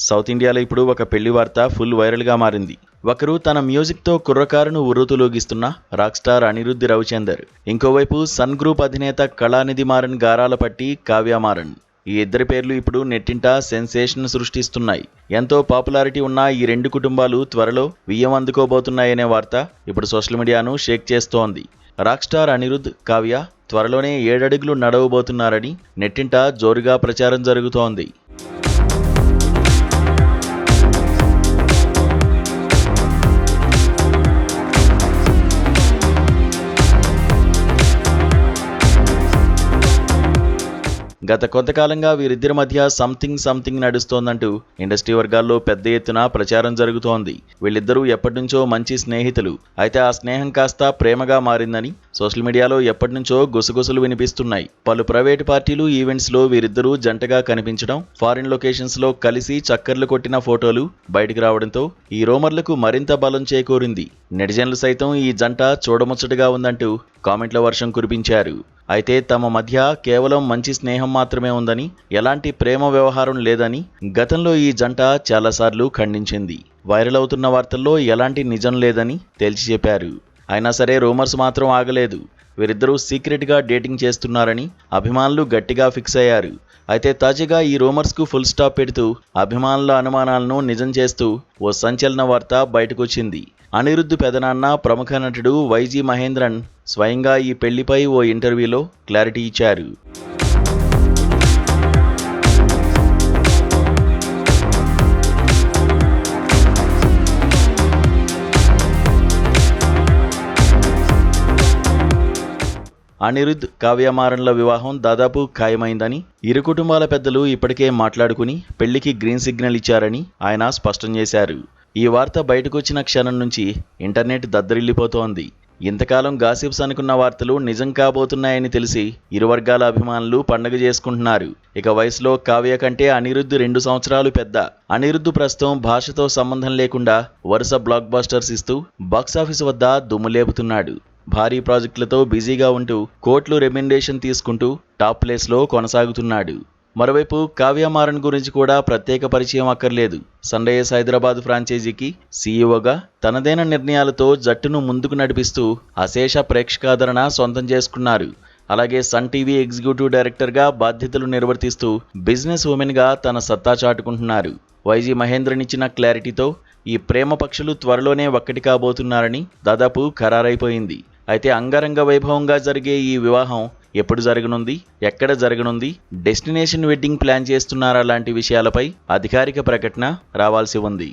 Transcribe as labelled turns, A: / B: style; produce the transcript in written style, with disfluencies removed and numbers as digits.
A: South ఇండియాలో ఇప్పుడు ఒక పెళ్లి వార్త ఫుల్ వైరల్గా మారింది. ఒకరు తన మ్యూజిక్తో కుర్రకారును ఉర్రూతలూగిస్తున్న రాక్ స్టార్ అనిరుద్ధ్ రవిచందర్, ఇంకోవైపు సన్ గ్రూప్ అధినేత కళానిధి మారన్ గారాల పట్టి కావ్య మారన్. ఈ ఇద్దరి పేర్లు ఇప్పుడు నెట్టింట సెన్సేషన్ సృష్టిస్తున్నాయి. ఎంతో పాపులారిటీ ఉన్న ఈ రెండు కుటుంబాలు త్వరలో వియ్యం అందుకోబోతున్నాయనే వార్త ఇప్పుడు సోషల్ మీడియాను షేక్ చేస్తోంది. రాక్ స్టార్ అనిరుద్ధ్, కావ్య త్వరలోనే 7 అడుగులు నడవబోతున్నారని నెట్టింట జోరుగా ప్రచారం జరుగుతోంది. గత కొంతకాలంగా వీరిద్దరి మధ్య సంథింగ్ నడుస్తోందంటూ ఇండస్ట్రీ వర్గాల్లో పెద్ద ఎత్తున ప్రచారం జరుగుతోంది. వీళ్ళిద్దరూ ఎప్పటినుంచో మంచి స్నేహితులు. అయితే ఆ స్నేహం కాస్త ప్రేమగా మారిందని సోషల్ మీడియాలో ఎప్పటినుంచో గుసగుసలు వినిపిస్తున్నాయి. పలు ప్రైవేటు పార్టీలు, ఈవెంట్స్లో వీరిద్దరూ జంటగా కనిపించడం, ఫారిన్ లొకేషన్స్లో కలిసి చక్కర్లు కొట్టిన ఫోటోలు బయటికి రావడంతో ఈ రూమర్లకు మరింత బలం చేకూరింది. నెటిజన్లు సైతం ఈ జంట చూడముచ్చటగా ఉందంటూ కామెంట్ల వర్షం కురిపించారు. అయితే తమ మధ్య కేవలం మంచి స్నేహం మాత్రమే ఉందని, ఎలాంటి ప్రేమ వ్యవహారం లేదని గతంలో ఈ జంట చాలాసార్లు ఖండించింది. వైరల్ అవుతున్న వార్తల్లో ఎలాంటి నిజం లేదని తేల్చి చెప్పారు. అయినా సరే రూమర్స్ మాత్రం ఆగలేదు. వీరిద్దరూ సీక్రెట్గా డేటింగ్ చేస్తున్నారని అభిమానులు గట్టిగా ఫిక్స్ అయ్యారు. అయితే తాజాగా ఈ రూమర్స్కు ఫుల్ స్టాప్ పెడుతూ అభిమానుల అనుమానాలను నిజం చేస్తూ ఓ సంచలన వార్త బయటకొచ్చింది. అనిరుద్ధ్ పెదనాన్న ప్రముఖ నటుడు వైజీ మహేంద్రన్ స్వయంగా ఈ పెళ్లిపై ఓ ఇంటర్వ్యూలో క్లారిటీ ఇచ్చారు. అనిరుద్ధ్, కావ్య మారన్ల వివాహం దాదాపు ఖాయమైందని, ఇరు కుటుంబాల పెద్దలు ఇప్పటికే మాట్లాడుకుని పెళ్లికి గ్రీన్ సిగ్నల్ ఇచ్చారని ఆయన స్పష్టం చేశారు. ఈ వార్త బయటకొచ్చిన క్షణం నుంచి ఇంటర్నెట్ దద్దరిల్లిపోతోంది. ఇంతకాలం గాసిప్స్ అనుకున్న వార్తలు నిజం కాబోతున్నాయని తెలిసి ఇరు వర్గాల అభిమానులు పండగ చేసుకుంటున్నారు. ఇక వయసులో కావ్య కంటే అనిరుద్ధ్ 2 సంవత్సరాలు పెద్ద. అనిరుద్ధ్ ప్రస్తుతం భాషతో సంబంధం లేకుండా వరుస బ్లాక్ బస్టర్స్ ఇస్తూ బాక్సాఫీస్ వద్ద దుమ్ము లేపుతున్నాడు. భారీ ప్రాజెక్టులతో బిజీగా ఉంటూ కోట్లు రెమ్యునరేషన్ తీసుకుంటూ టాప్ ప్లేస్లో కొనసాగుతున్నాడు. మరోవైపు కావ్య మారన్ గురించి కూడా ప్రత్యేక పరిచయం అక్కర్లేదు. సన్ రైజర్స్ హైదరాబాద్ ఫ్రాంచైజీకి సీఈఓగా తనదైన నిర్ణయాలతో జట్టును ముందుకు నడిపిస్తూ అశేష ప్రేక్షకాదరణ సొంతం చేసుకున్నారు. అలాగే సన్ టీవీ ఎగ్జిక్యూటివ్ డైరెక్టర్గా బాధ్యతలు నిర్వర్తిస్తూ బిజినెస్ ఉమెన్గా తన సత్తా చాటుకుంటున్నారు. వైజీ మహేంద్రన్ ఇచ్చిన క్లారిటీతో ఈ ప్రేమ పక్షులు త్వరలోనే ఒక్కటి కాబోతున్నారని దాదాపు ఖరారైపోయింది. అయితే అంగరంగ వైభవంగా జరిగే ఈ వివాహం ఎప్పుడు జరగనుంది, ఎక్కడ జరగనుంది, డెస్టినేషన్ వెడ్డింగ్ ప్లాన్ చేస్తున్నారా లాంటి విషయాలపై అధికారిక ప్రకటన రావాల్సి ఉంది.